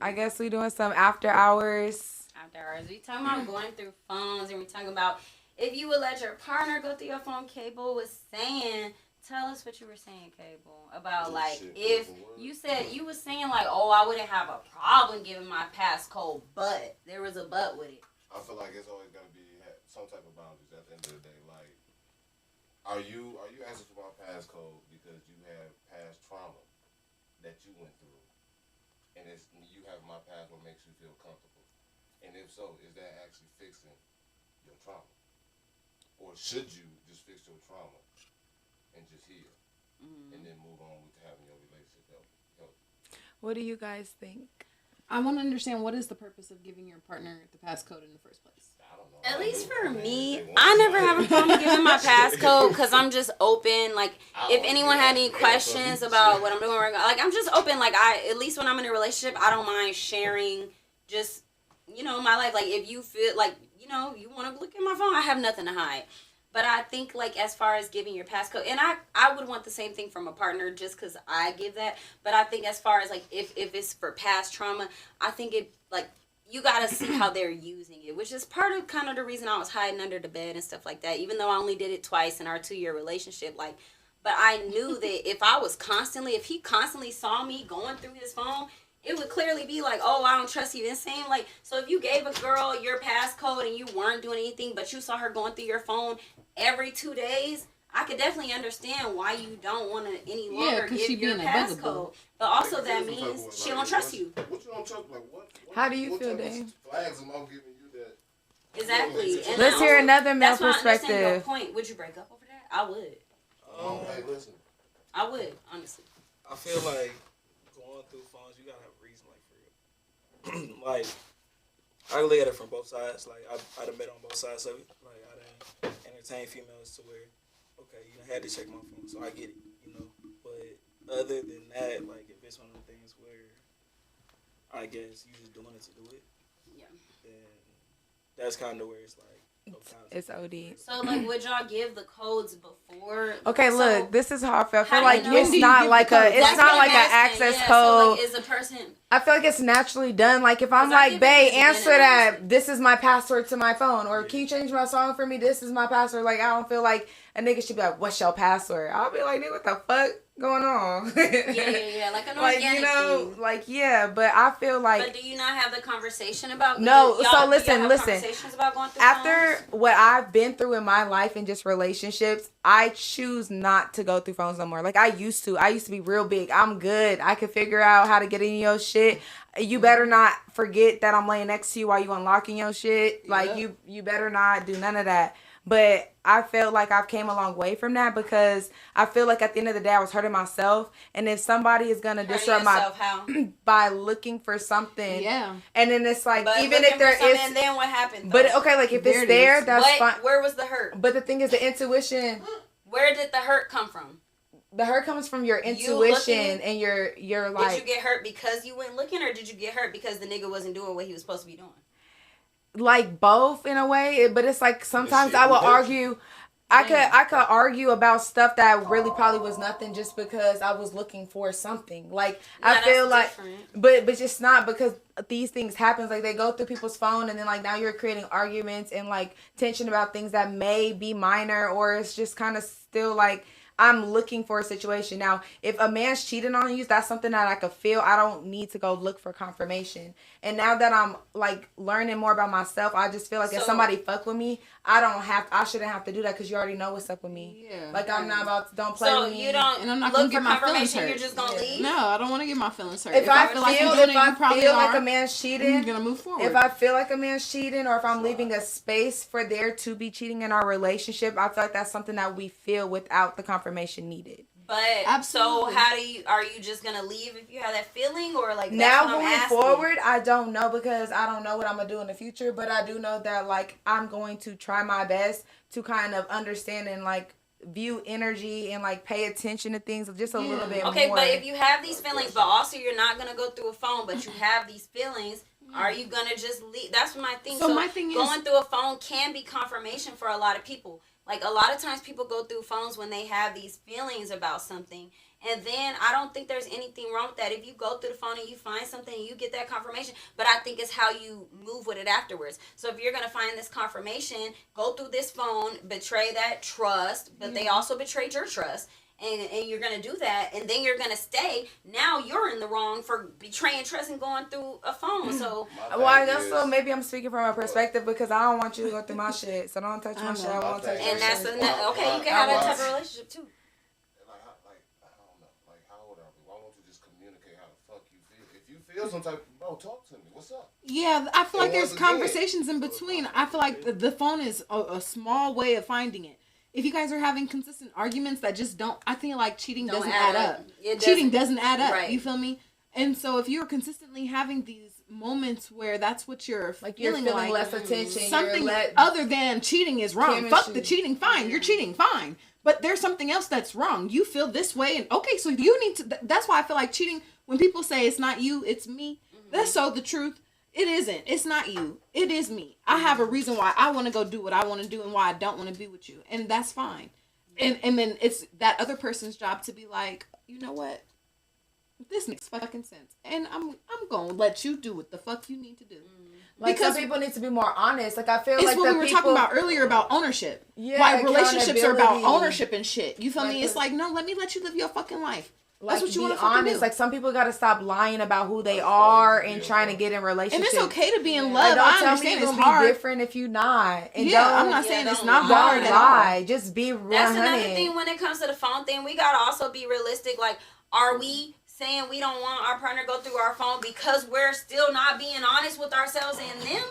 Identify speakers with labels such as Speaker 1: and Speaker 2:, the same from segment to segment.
Speaker 1: I guess we doing some after hours.
Speaker 2: After hours. We talking about going through phones, and we talking about if you would let your partner go through your phone. Cable was saying, tell us what you were saying, Cable, about like if you said you was saying like, oh, I wouldn't have a problem giving my passcode, but there was a but with it.
Speaker 3: I feel like it's always gotta be some type of boundaries at the end of the day. Like, are you asking for my passcode because you have past trauma that you went through, and it's you have my password makes you feel comfortable, and if so, is that actually fixing your trauma, or should you just fix your trauma and just heal, and then move on with having your relationship healthy?
Speaker 1: What do you guys think?
Speaker 4: I want to understand what is the purpose of giving your partner the passcode in the first place.
Speaker 3: I don't know.
Speaker 2: At least for me, I never have a problem giving my passcode because I'm just open. Like, if anyone had any questions about what I'm doing, like, I'm just open. Like, at least when I'm in a relationship, I don't mind sharing just, my life. Like, if you feel like, you want to look at my phone, I have nothing to hide. But I think, like, as far as giving your passcode, and I would want the same thing from a partner just because I give that. But I think as far as, like, if it's for past trauma, I think it, like, you got to see how they're using it, which is part of kind of the reason I was hiding under the bed and stuff like that, even though I only did it twice in our 2-year relationship. Like, but I knew that if he constantly saw me going through his phone, it would clearly be like, oh, I don't trust you. And same, like, so if you gave a girl your passcode and you weren't doing anything, but you saw her going through your phone every 2 days, I could definitely understand why you don't want to any longer give your passcode. But also that means she don't trust you.
Speaker 3: What you don't trust? Like, what
Speaker 1: How do you feel, Dave?
Speaker 3: Flags am I giving you that?
Speaker 2: Exactly. And
Speaker 1: let's hear another male
Speaker 2: that's why I understand
Speaker 1: perspective.
Speaker 2: your point. Would you break up over that? I would.
Speaker 3: Hey, listen.
Speaker 2: I would, honestly.
Speaker 5: I feel like going through phones, you gotta have a reason, like, for real. Like, I look at it from both sides. Like, I'd have met on both sides of it. Like, I done entertain females to where, okay, you had to check my phone, so I get it, But other than that, like, if it's one of the things where I guess you just doing it to do it,
Speaker 2: Yeah.
Speaker 5: then that's kind of where it's like,
Speaker 1: It's OD.
Speaker 2: So, like, would y'all give the codes before?
Speaker 1: Okay,
Speaker 2: so,
Speaker 1: look, this is how I feel. I
Speaker 2: how
Speaker 1: feel
Speaker 2: do
Speaker 1: like
Speaker 2: you know?
Speaker 1: it's
Speaker 2: When do you
Speaker 1: not
Speaker 4: give
Speaker 1: like
Speaker 4: the code?
Speaker 1: it's
Speaker 2: That's
Speaker 1: not
Speaker 2: what
Speaker 1: like
Speaker 2: I'm
Speaker 1: an
Speaker 2: asking.
Speaker 1: access
Speaker 2: Yeah,
Speaker 1: code.
Speaker 2: So, like, is a person?
Speaker 1: I feel like it's naturally done. Like, if I'm
Speaker 2: 'Cause I
Speaker 1: like,
Speaker 2: give
Speaker 1: babe,
Speaker 2: it to
Speaker 1: answer
Speaker 2: men
Speaker 1: that.
Speaker 2: honestly.
Speaker 1: This is my password to my phone. Or can you change my song for me? This is my password. Like, I don't feel like a nigga should be like, what's your password? I'll be like, nigga, what the fuck going on?
Speaker 2: Yeah. Like an
Speaker 1: Like,
Speaker 2: organic thing.
Speaker 1: like, yeah. But I feel like.
Speaker 2: But do you not have the conversation about?
Speaker 1: No,
Speaker 2: y'all,
Speaker 1: so
Speaker 2: do
Speaker 1: listen,
Speaker 2: y'all have
Speaker 1: listen.
Speaker 2: Conversations about going through
Speaker 1: After
Speaker 2: phones?
Speaker 1: what I've been through in my life and just relationships, I choose not to go through phones no more. Like I used to. I used to be real big. I'm good. I could figure out how to get in your shit. You better not forget that I'm laying next to you while you unlocking your shit. Like you better not do none of that. But I felt like I've came a long way from that because I feel like at the end of the day I was hurting myself. And if somebody is gonna disrupt
Speaker 2: yourself, how?
Speaker 1: by looking for something,
Speaker 4: Yeah.
Speaker 1: and then it's like
Speaker 2: But
Speaker 1: even
Speaker 2: looking
Speaker 1: if there
Speaker 2: for something,
Speaker 1: is,
Speaker 2: and then what happened? Though?
Speaker 1: but okay, like if
Speaker 4: There
Speaker 1: it's
Speaker 4: it
Speaker 1: there,
Speaker 4: is.
Speaker 1: that's fine.
Speaker 2: Where was the hurt?
Speaker 1: But the thing is, the intuition,
Speaker 2: Where did the hurt come from?
Speaker 1: the hurt comes from your
Speaker 2: You
Speaker 1: intuition
Speaker 2: looking-
Speaker 1: and your
Speaker 2: Did you
Speaker 1: like
Speaker 2: get hurt because you went looking, or did you get hurt because the nigga wasn't doing what he was supposed to be doing?
Speaker 1: like both in a way. But it's like sometimes
Speaker 3: shit,
Speaker 1: I will
Speaker 3: both.
Speaker 1: argue. I could argue about stuff that really probably was nothing just because I was looking for something. Like I
Speaker 2: Yeah,
Speaker 1: feel
Speaker 2: that's
Speaker 1: like,
Speaker 2: different.
Speaker 1: but just not because these things happens. Like they go through people's phone and then like now you're creating arguments and like tension about things that may be minor or it's just kind of still like I'm looking for a situation. Now, if a man's cheating on you, that's something that I could feel. I don't need to go look for confirmation. And now that I'm like learning more about myself, I just feel like if
Speaker 2: So-
Speaker 1: somebody fuck with me, I shouldn't have to do that because you already know what's up with me.
Speaker 4: Yeah.
Speaker 1: Like I'm not about to, don't play
Speaker 2: So
Speaker 1: with me.
Speaker 2: you don't
Speaker 4: And I'm not
Speaker 2: look
Speaker 4: gonna
Speaker 2: for
Speaker 4: get my feelings
Speaker 2: confirmation.
Speaker 4: hurt.
Speaker 2: You're just gonna leave.
Speaker 4: No, I don't want to get my feelings hurt.
Speaker 1: If I feel
Speaker 4: like you're doing it, you probably
Speaker 1: like
Speaker 4: are,
Speaker 1: a man's
Speaker 4: I'm
Speaker 1: cheating,
Speaker 4: gonna move forward.
Speaker 1: if I feel like a man's cheating or if I'm leaving a space for there to be cheating in our relationship, I feel like that's something that we feel without the confirmation needed.
Speaker 2: But
Speaker 4: Absolutely.
Speaker 2: so are you just gonna leave if you have that feeling, or like
Speaker 1: Now
Speaker 2: that's what I'm
Speaker 1: going
Speaker 2: asking.
Speaker 1: forward, I don't know because I don't know what I'm gonna do in the future, but I do know that like I'm going to try my best to kind of understand and like view energy and like pay attention to things just a little bit
Speaker 2: Okay,
Speaker 1: more.
Speaker 2: but if you have these feelings, but also you're not gonna go through a phone, but you have these feelings. Are you gonna just leave? That's my thing.
Speaker 4: So my thing is-
Speaker 2: going through a phone can be confirmation for a lot of people. Like a lot of times people go through phones when they have these feelings about something, And then I don't think there's anything wrong with that. If you go through the phone and you find something and you get that confirmation, but I think it's how you move with it afterwards. So if you're going to find this confirmation, go through this phone, betray that trust, but they also betrayed your trust. And you're going to do that, and then you're going to stay. Now you're in the wrong for betraying trust and going through a phone. So,
Speaker 1: well, I guess so. Maybe I'm speaking from a perspective because I don't want you to go through my shit. So don't touch my shit. I won't touch your
Speaker 2: and that's
Speaker 1: shit.
Speaker 2: okay. You can have that type of relationship too.
Speaker 3: Like, I don't know. Like, how old are we? Why won't you just communicate how the fuck you feel? If you feel some type, bro, talk to me. What's up?
Speaker 4: Yeah, I feel like
Speaker 3: And
Speaker 4: there's
Speaker 3: once again-
Speaker 4: conversations in between. I feel like the phone is a small way of finding it. If you guys are having consistent arguments that just don't, I feel like cheating
Speaker 2: Don't
Speaker 4: doesn't
Speaker 2: add
Speaker 4: add
Speaker 2: up.
Speaker 4: up.
Speaker 2: It
Speaker 4: Cheating
Speaker 2: doesn't.
Speaker 4: doesn't add up.
Speaker 2: Right.
Speaker 4: You feel me? And so if you're consistently having these moments where that's what you're
Speaker 1: Like you're
Speaker 4: feeling
Speaker 1: feeling
Speaker 4: like,
Speaker 1: less attention.
Speaker 4: something
Speaker 1: you're
Speaker 4: other than cheating is wrong.
Speaker 1: Chemistry.
Speaker 4: Fuck the cheating, fine. You're cheating, fine. But there's something else that's wrong. You feel this way, and okay, so you need to. That's why I feel like cheating. When people say it's not you, it's me. That's so the truth. It isn't. It's not you. It is me. I have a reason why I want to go do what I want to do and why I don't want to be with you, and that's fine. And then it's that other person's job to be like, you know what? This makes fucking sense, and I'm gonna let you do what the fuck you need to do.
Speaker 1: Like,
Speaker 4: Because
Speaker 1: some people need to be more honest. Like, I feel
Speaker 4: it's
Speaker 1: like
Speaker 4: what
Speaker 1: the
Speaker 4: we were
Speaker 1: people,
Speaker 4: talking about earlier about ownership.
Speaker 1: Yeah,
Speaker 4: why relationships are about
Speaker 1: accountability.
Speaker 4: ownership and shit. You feel
Speaker 1: Like
Speaker 4: me? It's like, no, let me let you live your fucking life.
Speaker 1: Like,
Speaker 4: That's what you
Speaker 1: be
Speaker 4: want to fucking
Speaker 1: honest.
Speaker 4: do.
Speaker 1: Like, some people gotta stop lying about who they are and trying to get in
Speaker 4: And
Speaker 1: relationships.
Speaker 4: it's okay to be in
Speaker 1: Like,
Speaker 4: love.
Speaker 1: don't
Speaker 4: I
Speaker 1: tell me
Speaker 4: understand
Speaker 1: you're
Speaker 4: it's
Speaker 1: gonna be
Speaker 4: hard.
Speaker 1: different if you not. And
Speaker 4: Yeah,
Speaker 1: don't,
Speaker 4: I'm not saying it's
Speaker 2: don't
Speaker 4: not
Speaker 2: lie.
Speaker 4: hard
Speaker 1: don't
Speaker 4: at all.
Speaker 1: lie. Just be
Speaker 2: That's
Speaker 1: 100.
Speaker 2: another thing when it comes to the phone thing. We gotta also be realistic. Like, are we saying we don't want our partner to go through our phone because we're still not being honest with ourselves and them?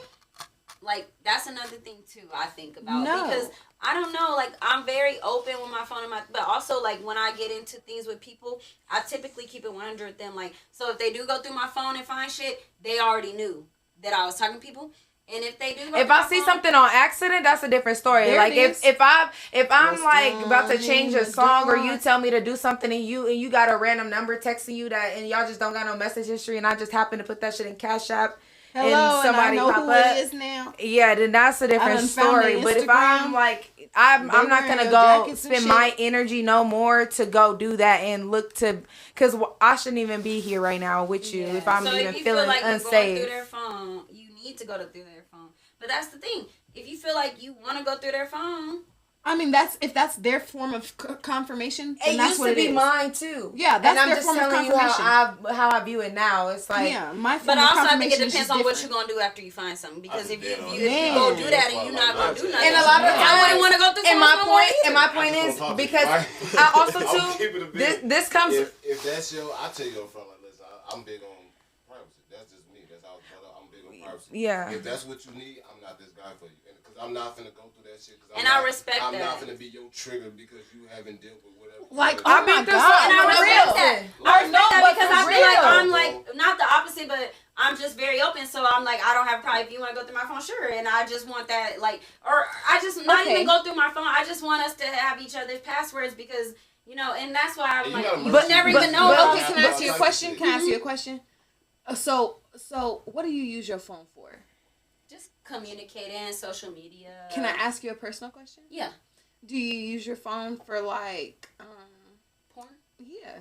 Speaker 2: Like, that's another thing too, I think about.
Speaker 4: No.
Speaker 2: Because I don't know, like, I'm very open with my phone and but also, like, when I get into things with people, I typically keep it 100 with them. Like, so if they do go through my phone and find shit, they already knew that I was talking to people. And if they do go
Speaker 1: If
Speaker 2: through
Speaker 1: I
Speaker 2: my
Speaker 1: see
Speaker 2: phone,
Speaker 1: something on accident, that's a different story.
Speaker 4: There
Speaker 1: Like,
Speaker 4: it is.
Speaker 1: if I'm
Speaker 4: What's
Speaker 1: like about to change a
Speaker 4: going
Speaker 1: song, or you
Speaker 4: on?
Speaker 1: tell me to do something and you got a random number texting you that, and y'all just don't got no message history, and I just happen to put that shit in Cash App,
Speaker 4: Hello,
Speaker 1: and somebody
Speaker 4: and I know
Speaker 1: pop
Speaker 4: who
Speaker 1: up,
Speaker 4: it is now.
Speaker 1: yeah, then that's a different
Speaker 4: done found
Speaker 1: story.
Speaker 4: their
Speaker 1: But if I'm
Speaker 4: Instagram.
Speaker 1: like, I'm
Speaker 4: They
Speaker 1: not
Speaker 4: wearing
Speaker 1: gonna
Speaker 4: your
Speaker 1: go
Speaker 4: jackets and
Speaker 1: spend
Speaker 4: shit.
Speaker 1: my energy no more to go do that and look to, because I shouldn't even be here right now with you if I'm
Speaker 2: so
Speaker 1: even
Speaker 2: if you
Speaker 1: feeling
Speaker 2: feel like you're going
Speaker 1: unsafe.
Speaker 2: through their phone, you need to go through their phone. But that's the thing. If you feel like you want to go through their phone,
Speaker 4: I mean, if that's their form of confirmation, then
Speaker 1: It
Speaker 4: that's
Speaker 1: used
Speaker 4: what
Speaker 1: to
Speaker 4: it
Speaker 1: be
Speaker 4: is.
Speaker 1: mine too.
Speaker 4: Yeah, that's
Speaker 1: and I'm
Speaker 4: their
Speaker 1: just
Speaker 4: form of
Speaker 1: telling you how I view it now. It's like,
Speaker 4: Yeah, my form
Speaker 2: but
Speaker 4: of
Speaker 2: also I think
Speaker 4: confirmation
Speaker 2: it
Speaker 4: is
Speaker 2: depends
Speaker 4: just
Speaker 2: on what
Speaker 4: different.
Speaker 2: you're gonna do after you find something. Because if you
Speaker 4: Man.
Speaker 2: go do that and you're not gonna do nothing,
Speaker 1: and a lot of
Speaker 2: I wouldn't
Speaker 1: times,
Speaker 2: want to go through.
Speaker 1: and my
Speaker 2: someone's phone
Speaker 1: point, and my
Speaker 2: either.
Speaker 1: point
Speaker 3: I
Speaker 1: is
Speaker 3: just don't talk
Speaker 1: because
Speaker 3: to you.
Speaker 1: I also
Speaker 3: I'll keep it a
Speaker 1: too
Speaker 3: bit.
Speaker 1: this comes.
Speaker 3: If that's your, I tell you up front, like, listen, I'm big on privacy. That's just me. That's how I was brought up. I'm big on privacy.
Speaker 1: Yeah.
Speaker 3: If that's what you need, I'm not this guy for you. Because I'm not finna go through that shit.
Speaker 2: And I respect
Speaker 3: I'm
Speaker 2: that.
Speaker 3: not finna be your trigger because you haven't dealt with whatever.
Speaker 4: Like,
Speaker 1: I
Speaker 4: oh
Speaker 1: mean,
Speaker 4: my
Speaker 1: there's
Speaker 4: God.
Speaker 2: And I
Speaker 1: For
Speaker 2: respect
Speaker 1: real.
Speaker 2: that.
Speaker 1: I
Speaker 2: I respect
Speaker 1: know,
Speaker 2: that
Speaker 1: but
Speaker 2: because
Speaker 1: for
Speaker 2: I feel like
Speaker 1: real.
Speaker 2: I'm like not the opposite, but I'm just very open. So I'm like, I don't have a problem if you want to go through my phone, sure. And I just want that, like, or I just not
Speaker 4: Okay.
Speaker 2: even go through my phone. I just want us to have each other's passwords because and that's why I'm
Speaker 3: And
Speaker 2: like,
Speaker 3: you gotta
Speaker 2: you
Speaker 3: merge-
Speaker 2: never
Speaker 1: but-
Speaker 2: even know.
Speaker 1: but-
Speaker 2: about
Speaker 4: Okay,
Speaker 2: this.
Speaker 4: can I ask you a
Speaker 3: Type
Speaker 4: question?
Speaker 3: shit.
Speaker 4: Can I ask you a question? So what do you use your phone for?
Speaker 2: Just communicating, social media.
Speaker 4: Can I ask you a personal question?
Speaker 2: Yeah,
Speaker 4: Do you use your phone for like,
Speaker 2: porn.
Speaker 4: yeah.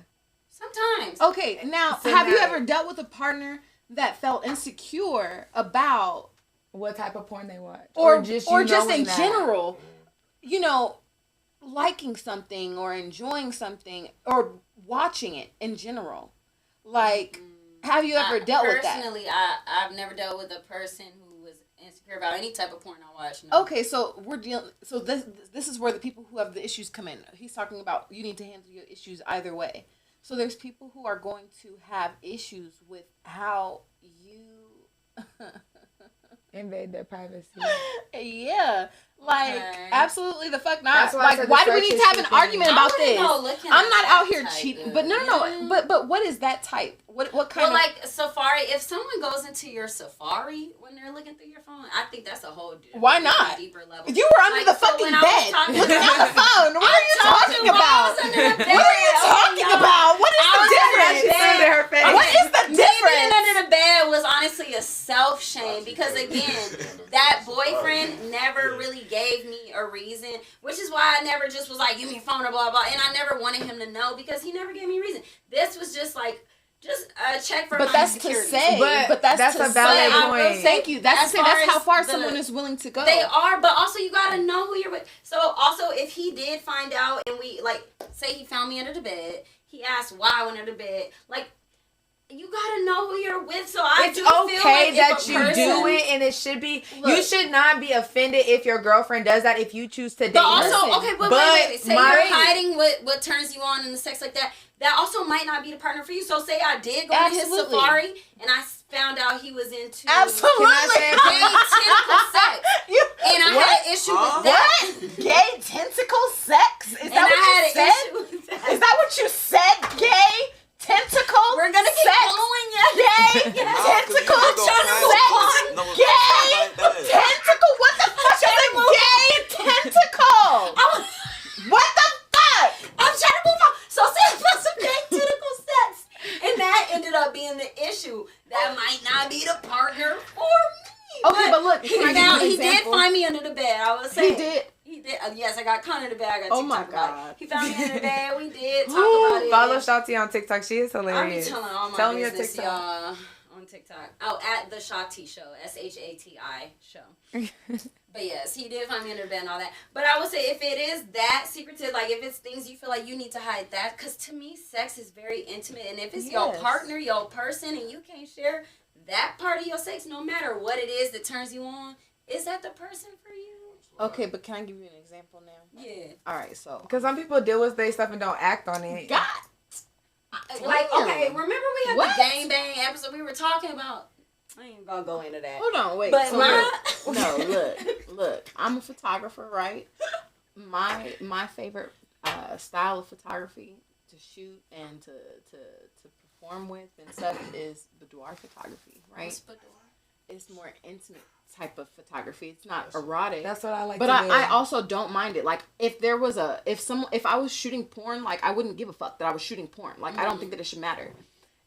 Speaker 2: Sometimes.
Speaker 4: Okay, now,
Speaker 1: So
Speaker 4: have you
Speaker 1: now-
Speaker 4: ever dealt with a partner that felt insecure about,
Speaker 1: What type of porn they watch,
Speaker 4: or
Speaker 1: just
Speaker 4: in
Speaker 1: knowing that.
Speaker 4: general, liking something or enjoying something or watching it in general? Like, have you ever dealt with that?
Speaker 2: Personally, I've never dealt with a person who was insecure about any type of porn I watch. No.
Speaker 4: Okay, so we're dealing. So this is where the people who have the issues come in. He's talking about you need to handle your issues either way. So there's people who are going to have issues with how you.
Speaker 1: Invade their privacy.
Speaker 4: Yeah, like
Speaker 2: Okay.
Speaker 4: absolutely the fuck not.
Speaker 1: That's why I
Speaker 4: Like,
Speaker 1: said
Speaker 4: why
Speaker 1: the
Speaker 4: do we need
Speaker 1: search
Speaker 4: to have an
Speaker 1: history
Speaker 4: argument
Speaker 1: thing.
Speaker 4: about
Speaker 2: I
Speaker 4: this?
Speaker 2: wouldn't go looking
Speaker 4: I'm
Speaker 2: at
Speaker 4: not
Speaker 2: that
Speaker 4: out here
Speaker 2: type
Speaker 4: cheating,
Speaker 2: of-
Speaker 4: but no. But what is that type? What kind
Speaker 2: Well,
Speaker 4: of?
Speaker 2: like Safari, if someone goes into your Safari when they're looking through your phone, I think that's a whole
Speaker 4: Why not?
Speaker 2: deeper level.
Speaker 4: You were under
Speaker 2: Like,
Speaker 4: the
Speaker 2: so
Speaker 4: fucking
Speaker 2: when I was
Speaker 4: bed
Speaker 2: talking
Speaker 4: looking at the
Speaker 2: about-
Speaker 4: phone. What are you talking about?
Speaker 2: What are
Speaker 4: What are you talking about? What is the difference?
Speaker 1: She threw it in her face.
Speaker 4: What is the
Speaker 2: Maybe
Speaker 4: difference?
Speaker 2: under the bed was honestly a self-shame point because again, that boyfriend never really gave me a reason, which is why I never just was like, give me a phone or blah blah, and I never wanted him to know because he never gave me a reason. This was just like. Just check for
Speaker 4: but
Speaker 2: my
Speaker 4: that's
Speaker 2: insecurities.
Speaker 4: to say, but that's
Speaker 1: a valid point.
Speaker 4: Thank you. That's how far someone is willing to go.
Speaker 2: They are, but also you gotta know who you're with. So also, if he did find out, and we like say he found me under the bed, he asked why I went under the bed, like. You gotta know who you're with, so
Speaker 1: it's
Speaker 2: do
Speaker 1: okay
Speaker 2: feel like
Speaker 1: that you do it, and it should be. You should not be offended if your girlfriend does that. If you choose to date,
Speaker 2: but also okay, but wait. Say you're hiding what turns you on in the sex like that. That also might not be the partner for you. So say I did go to his safari, and I found out he was into
Speaker 4: gay
Speaker 2: tentacle sex, and I had an issue with that.
Speaker 4: What? Gay tentacle sex? Is that what you said? Is that what you said? Gay. Tentacle.
Speaker 2: We're gonna keep going,
Speaker 4: Gay tentacle sex. Gay tentacle. What the fuck is a gay tentacle? What the fuck?
Speaker 2: I'm trying to move on. So say about some gay tentacle sex, and that ended up being the issue. That might not be the partner for me.
Speaker 4: Okay, but look,
Speaker 2: he did find me under the bed. I was saying
Speaker 4: he did.
Speaker 2: He did. Yes, I got caught in the bed. I got
Speaker 4: oh
Speaker 2: TikTok
Speaker 4: my
Speaker 2: about
Speaker 4: God.
Speaker 2: it. He found me in the bed. We did talk about it.
Speaker 1: Follow Shotty on TikTok. She is hilarious.
Speaker 2: I'm telling all my
Speaker 1: Tell
Speaker 2: business,
Speaker 1: me your TikTok.
Speaker 2: y'all, on TikTok. Oh, at the Shotty Show. SHATI Show. But yes, he did find me under the bed and all that. But I would say if it is that secretive, like if it's things you feel like you need to hide that, because to me, sex is very intimate. And if it's your partner, your person, and you can't share that part of your sex, no matter what it is that turns you on, is that the person for you?
Speaker 4: Okay, but can I give you an example now?
Speaker 2: Yeah.
Speaker 4: All right, so.
Speaker 1: Because some people deal with their stuff and don't act on it.
Speaker 4: God.
Speaker 2: Like, okay, remember we had the gangbang episode we were talking about? I ain't gonna go into that.
Speaker 4: Hold on, wait.
Speaker 2: But
Speaker 4: so look. I'm a photographer, right? My favorite style of photography to shoot and to perform with and stuff is boudoir photography, right?
Speaker 2: What's boudoir?
Speaker 4: It's more intimate type of photography. It's not erotic.
Speaker 1: That's what I like.
Speaker 4: But
Speaker 1: to do.
Speaker 4: I also don't mind it. Like if I was shooting porn, like I wouldn't give a fuck that I was shooting porn. Like I don't think that it should matter.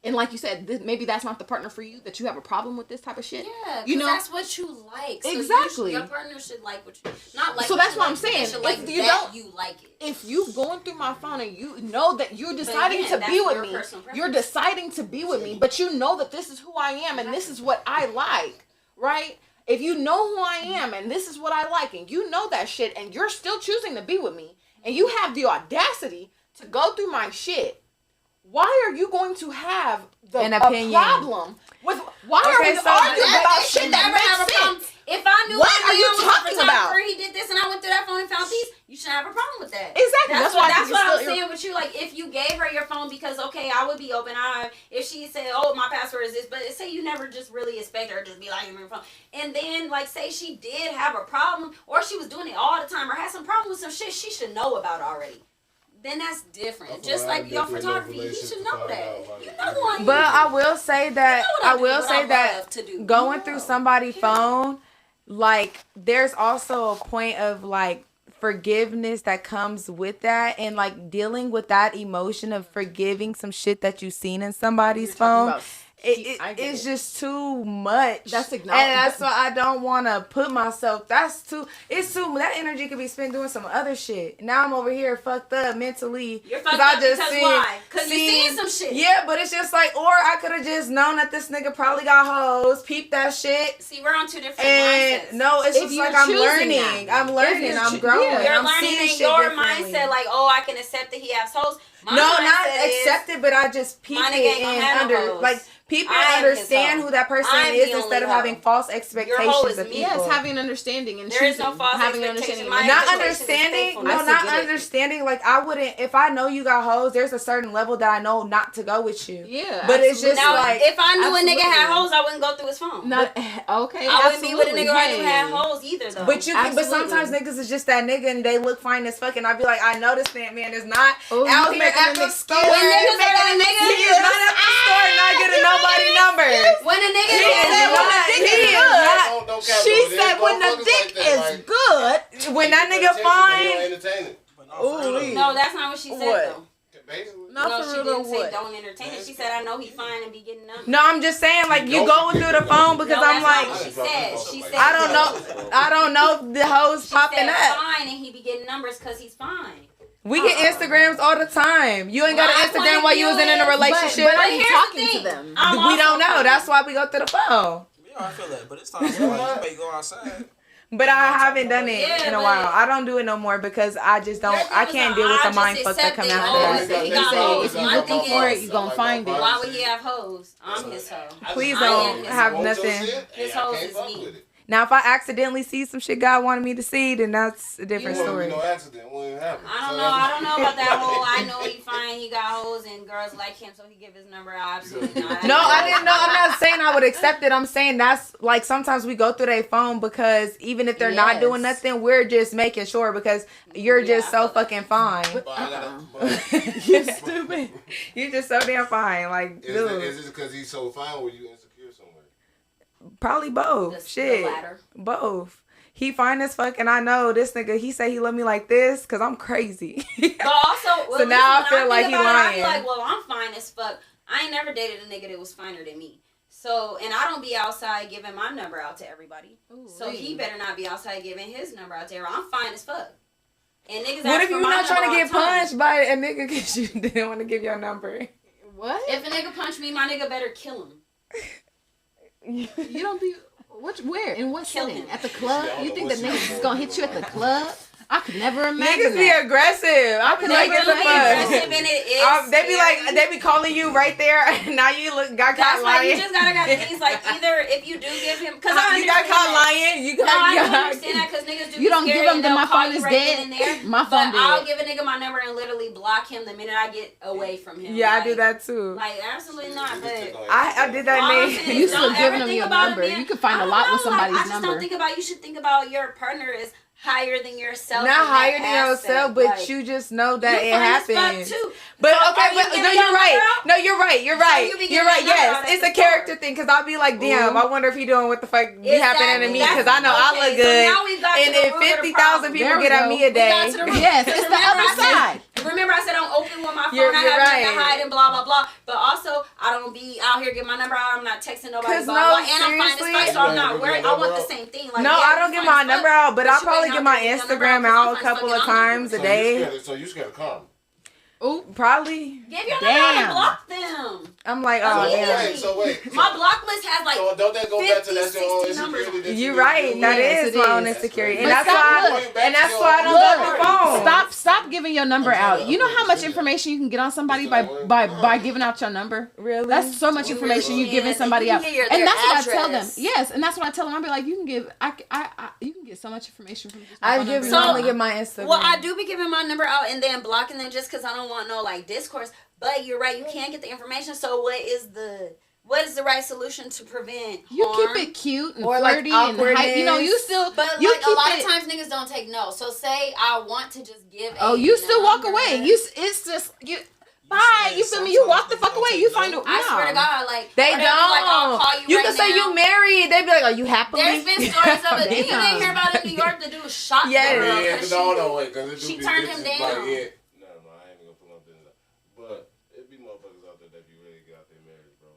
Speaker 4: And like you said, maybe that's not the partner for you, that you have a problem with this type of shit.
Speaker 2: Yeah, you know, that's what you like. So
Speaker 4: exactly.
Speaker 2: Your partner should like what you not like.
Speaker 4: So that's what I'm saying.
Speaker 2: Like you don't, you like it.
Speaker 4: If you going through my phone and you know that you're deciding to be with me, you're deciding to be with me, but you know that this is who I am and this is what I like, right? If you know who I am and this is what I like and you know that shit and you're still choosing to be with me and you have the audacity to go through my shit, why are you going to have
Speaker 1: an opinion?
Speaker 4: Problem with why are we arguing about shit that makes sense?
Speaker 2: If I knew
Speaker 4: what are you talking about?
Speaker 2: He did this and I went through that phone and found these, you shouldn't have a problem with that.
Speaker 4: Exactly.
Speaker 2: That's what I'm saying with you. Like if you gave her your phone because okay, I would be open. If she said, "Oh, my password is this," but say you never just really expect her to just be like, "Give me your phone," and then like say she did have a problem or she was doing it all the time or had some problem with some shit she should know about already. Then that's different. Just like your photography, you should know that. You know who I am.
Speaker 1: But I will say that going through somebody's phone, like there's also a point of like forgiveness that comes with that, and like dealing with that emotion of forgiving some shit that you've seen in somebody's phone. It's just too much.
Speaker 4: That's
Speaker 1: and that's why I don't want to put myself. It's too. That energy could be spent doing some other shit. Now I'm over here fucked up mentally.
Speaker 2: You're fucked up because why? Because you seen some shit.
Speaker 1: Yeah, but it's just like, or I could have just known that this nigga probably got hoes. Peep that shit.
Speaker 2: See, we're on two different mindsets.
Speaker 1: No, it's just like I'm learning. I'm growing.
Speaker 2: You're learning in your mindset. Like, oh, I can accept that he has hoes.
Speaker 1: No, not accept it, but I just peep it and under like. People understand who that person is instead of having false expectations of people.
Speaker 4: Yes, having an understanding and
Speaker 2: there is no false expectation.
Speaker 1: Not understanding. No, not understanding. Like I wouldn't. If I know you got hoes, there's a certain level that I know not to go with you.
Speaker 4: Yeah,
Speaker 1: but it's just
Speaker 2: now,
Speaker 1: like
Speaker 2: if I knew a nigga had hoes, I wouldn't go through his phone.
Speaker 4: Not okay.
Speaker 2: I wouldn't be with a nigga who had hoes either, though.
Speaker 1: But but sometimes niggas is just that nigga and they look fine as fuck, and I'd be like, I know this man is not out here at the store.
Speaker 2: When niggas are the nigga,
Speaker 1: he is not at the store not getting nobody numbers.
Speaker 2: When a nigga is
Speaker 4: good, she said when the dick is good,
Speaker 1: when that nigga fine.
Speaker 2: No, that's not what she said though.
Speaker 3: Basically.
Speaker 4: No,
Speaker 2: No,
Speaker 4: for
Speaker 2: she
Speaker 4: real,
Speaker 2: didn't say
Speaker 4: what?
Speaker 2: don't entertain it. She said I know he fine and be getting numbers.
Speaker 1: No, I'm just saying, like, you going through the phone because
Speaker 2: No,
Speaker 1: I'm
Speaker 2: that's not
Speaker 1: like,
Speaker 2: what she said. She said
Speaker 1: I don't know if the hoes
Speaker 2: she
Speaker 1: popping
Speaker 2: said
Speaker 1: up.
Speaker 2: fine and he be getting numbers because he's fine.
Speaker 1: We get Instagrams all the time. You ain't got
Speaker 2: My
Speaker 1: an Instagram
Speaker 2: point
Speaker 1: while you was in a
Speaker 2: is-
Speaker 1: relationship.
Speaker 4: But are
Speaker 2: But
Speaker 4: you
Speaker 2: here's
Speaker 4: talking
Speaker 2: the
Speaker 4: to
Speaker 2: thing.
Speaker 4: them?
Speaker 2: I'm
Speaker 1: We don't
Speaker 2: also
Speaker 1: know.
Speaker 2: fine.
Speaker 1: That's why we go through the phone.
Speaker 5: Yeah, I feel that, but it's time to like, you may go outside.
Speaker 1: But I haven't done it
Speaker 2: Yeah,
Speaker 1: in a
Speaker 2: but-
Speaker 1: while. I don't do it no more because I just don't. I can't deal with the mind fuck that come after
Speaker 2: Always
Speaker 1: that.
Speaker 2: say he
Speaker 4: They
Speaker 2: got
Speaker 4: say
Speaker 2: hoes.
Speaker 4: if you
Speaker 2: My
Speaker 4: looking
Speaker 2: thing
Speaker 4: for
Speaker 2: is,
Speaker 4: it, you gonna find it.
Speaker 2: why would he have hoes? I'm his hoe.
Speaker 1: Please
Speaker 2: I
Speaker 1: don't
Speaker 2: am his
Speaker 1: have
Speaker 2: hoe.
Speaker 1: nothing.
Speaker 2: His hoes is me.
Speaker 1: Now, if I accidentally see some shit God wanted me to see, then that's a different
Speaker 3: You
Speaker 1: story.
Speaker 3: no accident. What even happened?
Speaker 2: I don't know about that whole. I know he fine. He got hoes and girls like him, so he give his number out. Absolutely not.
Speaker 1: No, I didn't know. I'm not saying I would accept it. I'm saying that's like sometimes we go through their phone because even if they're not doing
Speaker 4: Yes.
Speaker 1: nothing, we're just making sure because you're just so fucking fine.
Speaker 3: But I gotta,
Speaker 1: You're stupid. You're just so damn fine. Like, dude.
Speaker 3: is it because he's so fine? Were you insecure somewhere?
Speaker 1: Probably both.
Speaker 2: The
Speaker 1: Shit.
Speaker 2: latter.
Speaker 1: Both. He fine as fuck, and I know this nigga. He say he love me like this because I'm crazy.
Speaker 2: But also, well,
Speaker 1: So now I
Speaker 2: listen,
Speaker 1: feel
Speaker 2: when
Speaker 1: like
Speaker 2: think
Speaker 1: he
Speaker 2: about it, I
Speaker 1: lying.
Speaker 2: be like, well, I'm fine as fuck. I ain't never dated a nigga that was finer than me. So, and I don't be outside giving my number out to everybody. So he better not be outside giving his number out to everyone. I'm fine as fuck. And niggas
Speaker 1: What
Speaker 2: ask
Speaker 1: if
Speaker 2: for
Speaker 1: you're
Speaker 2: my
Speaker 1: not trying to
Speaker 2: number
Speaker 1: get
Speaker 2: all the time.
Speaker 1: punched by a nigga because you didn't want to give your number?
Speaker 4: What?
Speaker 2: If a nigga punch me, my nigga better kill him.
Speaker 4: You don't be. Where? In what
Speaker 2: Kill
Speaker 4: setting?
Speaker 2: him.
Speaker 4: At the club?
Speaker 3: I don't
Speaker 4: You
Speaker 3: know
Speaker 4: think
Speaker 3: what
Speaker 4: the
Speaker 3: she
Speaker 4: niggas is
Speaker 3: doing.
Speaker 4: gonna hit you at the club? I could never imagine
Speaker 1: Niggas be
Speaker 4: that.
Speaker 1: aggressive. I be like,
Speaker 2: Niggas
Speaker 1: get the
Speaker 2: be
Speaker 1: fuck.
Speaker 2: aggressive and it is
Speaker 1: They be like,
Speaker 2: scary.
Speaker 1: they be calling you right there, and now you got
Speaker 2: That's
Speaker 1: caught
Speaker 2: why you
Speaker 1: lying.
Speaker 2: just gotta got things like either if you do give him, cause
Speaker 1: You got caught lying. You got.
Speaker 2: No, I
Speaker 1: you
Speaker 2: don't
Speaker 1: got-
Speaker 2: understand that because niggas do.
Speaker 4: You
Speaker 2: be
Speaker 4: don't give
Speaker 2: scary
Speaker 4: them
Speaker 2: and
Speaker 4: the
Speaker 2: they'll
Speaker 4: my
Speaker 2: call
Speaker 4: phone
Speaker 2: you
Speaker 4: is
Speaker 2: right
Speaker 4: dead.
Speaker 2: then and there.
Speaker 4: My phone
Speaker 2: But I'll
Speaker 4: dead.
Speaker 2: give a nigga my number and literally block him the minute I get away from him.
Speaker 1: Yeah, I
Speaker 2: Like-
Speaker 1: do that too.
Speaker 2: Like absolutely not. But
Speaker 1: I did that.
Speaker 2: all I'm
Speaker 1: Name.
Speaker 2: saying
Speaker 4: You
Speaker 2: is
Speaker 4: still
Speaker 2: don't
Speaker 4: giving
Speaker 2: ever
Speaker 4: them
Speaker 2: think
Speaker 4: your
Speaker 2: about
Speaker 4: number.
Speaker 2: it being-
Speaker 4: You can find
Speaker 2: I
Speaker 4: a
Speaker 2: don't
Speaker 4: lot with
Speaker 2: know, like,
Speaker 4: somebody's
Speaker 2: I just
Speaker 4: number.
Speaker 2: don't think about. You should think about your partner is higher than yourself.
Speaker 1: Not
Speaker 2: in that
Speaker 1: higher than
Speaker 2: aspect.
Speaker 1: yourself, but
Speaker 2: Like,
Speaker 1: you just know that
Speaker 2: you
Speaker 1: it
Speaker 2: fine as fuck,
Speaker 1: happens.
Speaker 2: too.
Speaker 1: But
Speaker 2: So
Speaker 1: okay,
Speaker 2: are you
Speaker 1: but
Speaker 2: giving
Speaker 1: no,
Speaker 2: your
Speaker 1: you're right.
Speaker 2: number out?
Speaker 1: No, you're right. You're right.
Speaker 2: you be
Speaker 1: You're
Speaker 2: giving
Speaker 1: right.
Speaker 2: your number
Speaker 1: Yes,
Speaker 2: out
Speaker 1: it's
Speaker 2: at
Speaker 1: a
Speaker 2: the
Speaker 1: character
Speaker 2: store.
Speaker 1: thing because I'll be like, damn, I wonder if he doing what the fuck be happening to me because I know I
Speaker 2: Okay,
Speaker 1: look
Speaker 2: so
Speaker 1: good.
Speaker 2: now we got to
Speaker 1: And
Speaker 2: the
Speaker 1: if
Speaker 2: root of the
Speaker 1: 50,000
Speaker 2: problem.
Speaker 1: people
Speaker 4: There we
Speaker 1: get at
Speaker 4: go.
Speaker 1: me a
Speaker 2: We got
Speaker 1: day,
Speaker 2: to the root.
Speaker 4: Yes,
Speaker 2: Because
Speaker 4: it's the
Speaker 2: remember
Speaker 4: other
Speaker 2: I said-
Speaker 4: side.
Speaker 2: Remember I said I'm open with my phone.
Speaker 1: You're
Speaker 2: I have
Speaker 1: right.
Speaker 2: to hide and blah blah blah. But also I don't be out here getting my number out. I'm not texting nobody.
Speaker 1: 'Cause
Speaker 2: Blah,
Speaker 1: no,
Speaker 2: blah, and I'm fine
Speaker 1: seriously.
Speaker 2: as fuck, so I'm not
Speaker 3: You
Speaker 2: worried.
Speaker 3: give
Speaker 2: I
Speaker 3: your
Speaker 2: want the
Speaker 3: number
Speaker 2: same thing. Like,
Speaker 1: no,
Speaker 2: yeah,
Speaker 1: I don't
Speaker 2: you
Speaker 1: get
Speaker 2: fine
Speaker 1: my
Speaker 2: as
Speaker 1: number
Speaker 2: fuck,
Speaker 1: out, but
Speaker 2: but
Speaker 1: I'll
Speaker 2: you
Speaker 1: probably
Speaker 2: ain't
Speaker 1: get
Speaker 2: out
Speaker 1: my
Speaker 2: there getting your
Speaker 1: Instagram
Speaker 2: number out,
Speaker 1: out a
Speaker 2: 'cause I'm
Speaker 1: couple
Speaker 2: fine
Speaker 1: of
Speaker 2: as fuck, and I'm
Speaker 1: times a
Speaker 2: not
Speaker 1: day.
Speaker 3: So you scared of karma.
Speaker 1: Probably.
Speaker 2: Give your number out and
Speaker 4: Damn.
Speaker 2: block them.
Speaker 1: I'm like,
Speaker 2: That's
Speaker 1: oh
Speaker 2: easy.
Speaker 1: damn.
Speaker 3: So wait.
Speaker 2: My block list has like
Speaker 3: So don't that go back to
Speaker 2: 50,
Speaker 3: that's your own
Speaker 2: 60 numbers
Speaker 3: insecurity? that
Speaker 1: You're
Speaker 3: you
Speaker 1: right.
Speaker 3: do?
Speaker 1: That
Speaker 4: Yes,
Speaker 1: is
Speaker 4: it
Speaker 1: my own
Speaker 4: is.
Speaker 1: insecurity,
Speaker 3: But
Speaker 1: and that's
Speaker 4: stop,
Speaker 1: why.
Speaker 4: look.
Speaker 1: And that's why I don't go through phone.
Speaker 4: Stop giving your number out. You know how much information you can get on somebody by giving out your number?
Speaker 1: Really?
Speaker 4: That's so much
Speaker 2: You
Speaker 4: information
Speaker 2: really
Speaker 4: you giving
Speaker 2: can.
Speaker 4: somebody
Speaker 2: You can
Speaker 4: out.
Speaker 2: get
Speaker 4: And
Speaker 2: their
Speaker 4: that's what I tell them.
Speaker 2: address.
Speaker 4: Yes, and that's what I tell them. I'll be like, you can give you can get so much information from just my
Speaker 1: I
Speaker 4: phone
Speaker 1: give
Speaker 4: number.
Speaker 1: normally get my Instagram.
Speaker 2: Well, I do be giving my number out and then blocking them just because I don't want no like discourse. But you're right, you can't get the information. So what is the right solution to prevent
Speaker 4: You
Speaker 2: harm?
Speaker 4: keep it cute and
Speaker 1: Or, like,
Speaker 4: flirty and hype. You know, you still
Speaker 2: But
Speaker 4: you
Speaker 2: like a
Speaker 4: keep
Speaker 2: lot
Speaker 4: it,
Speaker 2: of times niggas don't take no. So say I want to just give.
Speaker 4: Oh,
Speaker 2: a
Speaker 4: you still walk
Speaker 2: number.
Speaker 4: away. It's just you. Bye. You feel me? You walk the fuck away. You find a
Speaker 2: I swear to God, like
Speaker 1: They
Speaker 2: or
Speaker 1: don't.
Speaker 2: they'll be like, I'll call you right
Speaker 1: can say
Speaker 2: now.
Speaker 1: you married. They be like, "Are you happy?"
Speaker 2: There's been stories of a nigga you
Speaker 4: Damn.
Speaker 2: didn't hear about in New York. The dude shot
Speaker 1: Yes.
Speaker 2: the girl
Speaker 3: Yeah,
Speaker 2: 'cause
Speaker 3: no, wait, because
Speaker 2: she turned him down.
Speaker 3: Like, yeah. No, I ain't even gonna put my business out. But it be motherfuckers out there that be really get out there married, bro.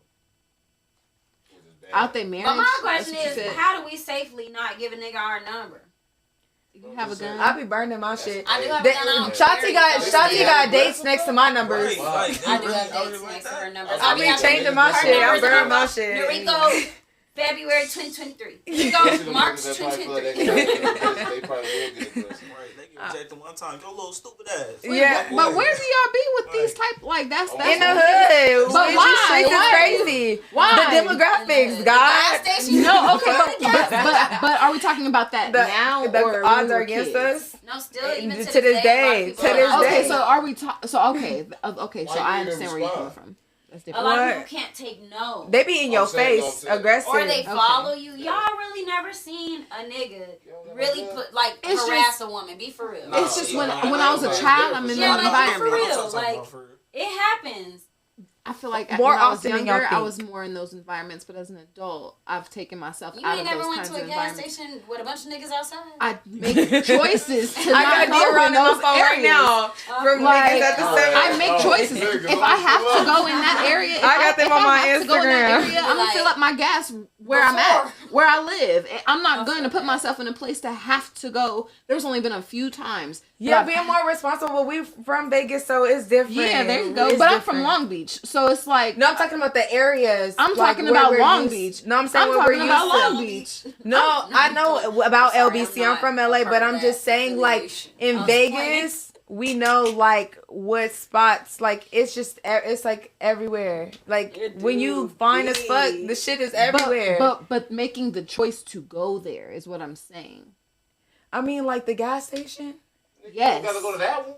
Speaker 3: Which is bad.
Speaker 4: out there married.
Speaker 2: But my question
Speaker 4: That's what you
Speaker 2: is,
Speaker 4: said.
Speaker 2: how do we safely not give a nigga our number?
Speaker 4: You have a gun.
Speaker 1: I be burning my shit.
Speaker 2: I do have a
Speaker 1: They-
Speaker 2: gun. I don't
Speaker 1: Shotty
Speaker 2: carry
Speaker 1: got
Speaker 2: it.
Speaker 1: Shotty got dates next to my numbers.
Speaker 5: Right,
Speaker 2: I do have
Speaker 5: really
Speaker 2: dates
Speaker 5: like
Speaker 2: next to
Speaker 5: that?
Speaker 2: her numbers.
Speaker 1: I
Speaker 2: be
Speaker 1: be
Speaker 2: having
Speaker 1: changing my
Speaker 2: her
Speaker 1: shit. I'm
Speaker 2: numbers
Speaker 1: burning
Speaker 2: on
Speaker 1: my shit.
Speaker 2: Noriko, February 2023.
Speaker 3: You see
Speaker 2: Noriko,
Speaker 3: them
Speaker 2: March
Speaker 3: niggas that probably feel like
Speaker 2: 2023.
Speaker 3: they probably will get a pussy.
Speaker 5: Right, they get rejected one time. Your little stupid ass.
Speaker 1: Yeah,
Speaker 4: But where do y'all be with these type like that's
Speaker 1: in the
Speaker 4: what-
Speaker 1: hood.
Speaker 4: But
Speaker 1: These
Speaker 4: why?
Speaker 1: streets is
Speaker 4: Why?
Speaker 1: crazy.
Speaker 4: Why?
Speaker 1: The demographics,
Speaker 2: The
Speaker 1: God.
Speaker 2: gas station.
Speaker 4: No, okay, but are we talking about that now
Speaker 1: The
Speaker 4: or
Speaker 1: odds
Speaker 4: when we
Speaker 1: are
Speaker 4: were
Speaker 1: against
Speaker 4: kids?
Speaker 1: us.
Speaker 2: No, still even
Speaker 1: To
Speaker 2: to,
Speaker 1: this day,
Speaker 2: a lot of people
Speaker 1: to this
Speaker 2: are-
Speaker 1: day.
Speaker 4: Okay, so are we okay, so
Speaker 3: Why
Speaker 4: I
Speaker 3: you didn't
Speaker 4: understand where you're coming
Speaker 3: respond?
Speaker 4: from. That's
Speaker 2: A
Speaker 4: different.
Speaker 2: lot of
Speaker 1: What?
Speaker 2: people can't take no.
Speaker 1: They be in your
Speaker 3: I'm saying,
Speaker 1: face,
Speaker 3: I'm saying.
Speaker 1: aggressive.
Speaker 2: Or they
Speaker 4: Okay.
Speaker 2: follow you. Y'all really never seen a nigga really put like
Speaker 4: It's
Speaker 2: harass a woman. Be for real.
Speaker 3: No.
Speaker 4: It's just when
Speaker 3: Yeah,
Speaker 4: I was a child, I'm in
Speaker 2: Yeah,
Speaker 4: the
Speaker 2: like,
Speaker 4: environment.
Speaker 2: for real. Like, it happens.
Speaker 4: I feel like
Speaker 1: More
Speaker 4: when I was
Speaker 1: often than y'all
Speaker 4: younger, I
Speaker 1: think.
Speaker 4: was more in those environments. But as an adult, I've taken myself
Speaker 2: You
Speaker 4: out
Speaker 2: ain't
Speaker 4: of
Speaker 2: never
Speaker 4: those
Speaker 2: went
Speaker 4: kinds
Speaker 2: to
Speaker 4: of
Speaker 2: a gas
Speaker 4: environments.
Speaker 2: station with a bunch of niggas outside?
Speaker 4: I make choices to
Speaker 1: I
Speaker 4: not
Speaker 1: got
Speaker 4: go
Speaker 1: D-Ron
Speaker 4: in
Speaker 1: in my
Speaker 4: those
Speaker 1: phone right
Speaker 4: areas.
Speaker 1: now from
Speaker 4: Like,
Speaker 1: niggas at the
Speaker 3: Oh,
Speaker 1: same.
Speaker 4: I make choices.
Speaker 3: niggas,
Speaker 4: If I have to go in that area, if
Speaker 1: I got them
Speaker 4: if
Speaker 1: on my
Speaker 4: I have to go in that
Speaker 1: Instagram.
Speaker 4: area, I'm gonna fill up my gas where I'm at, where I live. And I'm not going to put myself in a place to have to go. There's only been a few times.
Speaker 1: Yeah,
Speaker 4: that I've
Speaker 1: being more responsible. We from Vegas, so it's different.
Speaker 4: Yeah, there you go.
Speaker 1: It's
Speaker 4: But I'm
Speaker 1: different.
Speaker 4: from Long Beach, so it's like
Speaker 1: No, I'm talking about the areas.
Speaker 4: I'm
Speaker 1: like,
Speaker 4: talking
Speaker 1: where
Speaker 4: about
Speaker 1: we're
Speaker 4: Long
Speaker 1: used-
Speaker 4: Beach.
Speaker 1: No, I'm saying
Speaker 4: I'm
Speaker 1: where
Speaker 4: talking
Speaker 1: we're
Speaker 4: about
Speaker 1: used to.
Speaker 4: Long Beach.
Speaker 1: No, I know about
Speaker 2: sorry,
Speaker 1: LBC.
Speaker 2: I'm
Speaker 1: I'm from
Speaker 2: not
Speaker 1: LA,
Speaker 2: a part
Speaker 1: but
Speaker 2: of
Speaker 1: I'm
Speaker 2: that
Speaker 1: just saying, like,
Speaker 2: affiliation.
Speaker 1: in
Speaker 2: I was
Speaker 1: Vegas, we know, like, what spots, like, it's just, it's, like, everywhere. Like,
Speaker 2: It
Speaker 1: when you
Speaker 2: do
Speaker 1: find as fuck,
Speaker 2: be.
Speaker 1: the shit is everywhere.
Speaker 4: But making the choice to go there is what I'm saying.
Speaker 1: I mean, like, the gas station.
Speaker 4: Yes.
Speaker 3: You gotta go to that one.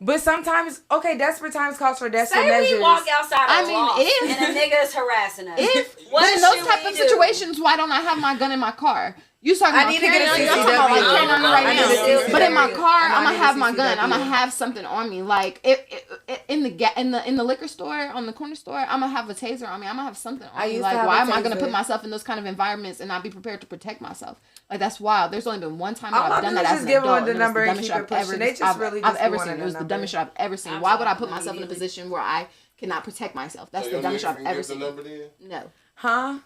Speaker 1: But sometimes, okay, desperate times calls for desperate
Speaker 2: Say
Speaker 1: measures.
Speaker 2: we walk outside
Speaker 4: I
Speaker 2: a
Speaker 4: mean,
Speaker 2: loft
Speaker 4: if-
Speaker 2: and a nigga's harassing us.
Speaker 4: If
Speaker 2: What
Speaker 4: but in those
Speaker 2: should
Speaker 4: type
Speaker 2: we
Speaker 4: of
Speaker 2: do?
Speaker 4: situations, why don't I have my gun in my car? You talking
Speaker 1: I
Speaker 4: about
Speaker 1: need to get a
Speaker 4: carrying on? I'm talking about like
Speaker 1: CCW.
Speaker 4: carrying on
Speaker 2: I
Speaker 4: right
Speaker 2: need a
Speaker 4: now.
Speaker 2: CCW.
Speaker 4: But in my car,
Speaker 1: I
Speaker 4: I'm gonna
Speaker 1: need a
Speaker 4: have my gun.
Speaker 1: CCW.
Speaker 4: I'm gonna have something on me. Like in the liquor store, on the corner store, I'm gonna have a taser on me. I'm gonna have something
Speaker 1: I
Speaker 4: on me.
Speaker 1: used to
Speaker 4: Like,
Speaker 1: have
Speaker 4: why
Speaker 1: a
Speaker 4: am I gonna
Speaker 1: taser.
Speaker 4: put myself in those kind of environments and not be prepared to protect myself? Like, that's wild. There's only been one time
Speaker 1: All
Speaker 4: that I've
Speaker 1: I
Speaker 4: done
Speaker 1: do
Speaker 4: that
Speaker 1: is
Speaker 4: as
Speaker 1: just
Speaker 4: an
Speaker 1: give
Speaker 4: adult.
Speaker 1: them the
Speaker 4: and it was
Speaker 1: number
Speaker 4: the
Speaker 1: and
Speaker 4: dumbest
Speaker 1: keep
Speaker 4: shit
Speaker 1: it
Speaker 4: I've
Speaker 1: pushing.
Speaker 4: ever,
Speaker 1: They just
Speaker 4: I've,
Speaker 1: really
Speaker 4: I've
Speaker 1: just
Speaker 4: ever
Speaker 1: wanted
Speaker 4: seen.
Speaker 1: a
Speaker 4: It was the
Speaker 1: number.
Speaker 4: dumbest shit I've ever seen.
Speaker 2: I'm
Speaker 4: Why would I
Speaker 2: sorry,
Speaker 4: put myself in a
Speaker 2: immediately.
Speaker 4: position where I cannot protect myself? That's
Speaker 3: So
Speaker 4: the
Speaker 3: your
Speaker 4: dumbest
Speaker 3: nigga
Speaker 4: shit I've
Speaker 3: can
Speaker 4: ever
Speaker 3: give the
Speaker 4: seen.
Speaker 3: number then?
Speaker 4: No.
Speaker 1: Huh?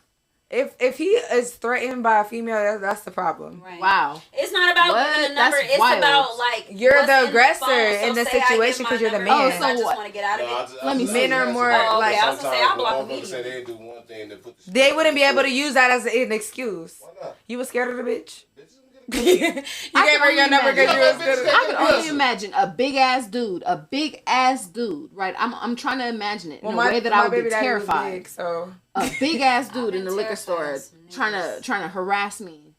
Speaker 1: If he is threatened by a female, that's the problem.
Speaker 2: Right.
Speaker 4: Wow.
Speaker 2: It's not about
Speaker 4: What?
Speaker 2: giving the number.
Speaker 4: That's
Speaker 2: It's
Speaker 4: wild.
Speaker 2: about like
Speaker 1: You're
Speaker 2: what's
Speaker 1: the
Speaker 2: in
Speaker 1: aggressor
Speaker 2: phone. So
Speaker 1: in the
Speaker 2: say I give
Speaker 1: situation
Speaker 2: my
Speaker 1: 'cause you're the
Speaker 2: number,
Speaker 1: man.
Speaker 2: because I just
Speaker 4: what?
Speaker 2: want to get out of
Speaker 3: No,
Speaker 2: it.
Speaker 4: Let me see.
Speaker 1: Men are more
Speaker 2: Oh, okay.
Speaker 1: like
Speaker 2: I was gonna say, I'll block
Speaker 3: motherfuckers say
Speaker 2: immediately.
Speaker 3: they do one thing, they put the shit
Speaker 1: they wouldn't be able to
Speaker 3: on.
Speaker 1: use that as an excuse.
Speaker 3: Why not?
Speaker 1: You was scared of the bitch.
Speaker 3: Bitches
Speaker 1: you
Speaker 3: don't get a
Speaker 4: I
Speaker 1: gave
Speaker 4: can
Speaker 1: her your
Speaker 4: only
Speaker 1: number because you was
Speaker 3: imagine.
Speaker 1: good.
Speaker 4: I can only
Speaker 3: Listen.
Speaker 4: imagine a big ass dude, right? I'm trying to imagine it in a way that I would
Speaker 1: baby
Speaker 4: be
Speaker 1: daddy was
Speaker 4: terrified.
Speaker 1: big, so
Speaker 4: A big ass
Speaker 2: I've
Speaker 4: dude
Speaker 2: been
Speaker 4: in the liquor
Speaker 2: terrified
Speaker 4: store
Speaker 2: of some
Speaker 4: trying to harass me.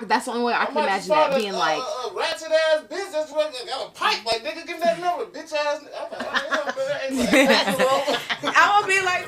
Speaker 4: That's the only way I can
Speaker 3: might
Speaker 4: imagine
Speaker 3: just find
Speaker 4: that being like.
Speaker 3: a ratchet ass bitch that's got a pipe. Like, nigga, give me that number, bitch ass. I'm like,
Speaker 1: I'm gonna be like.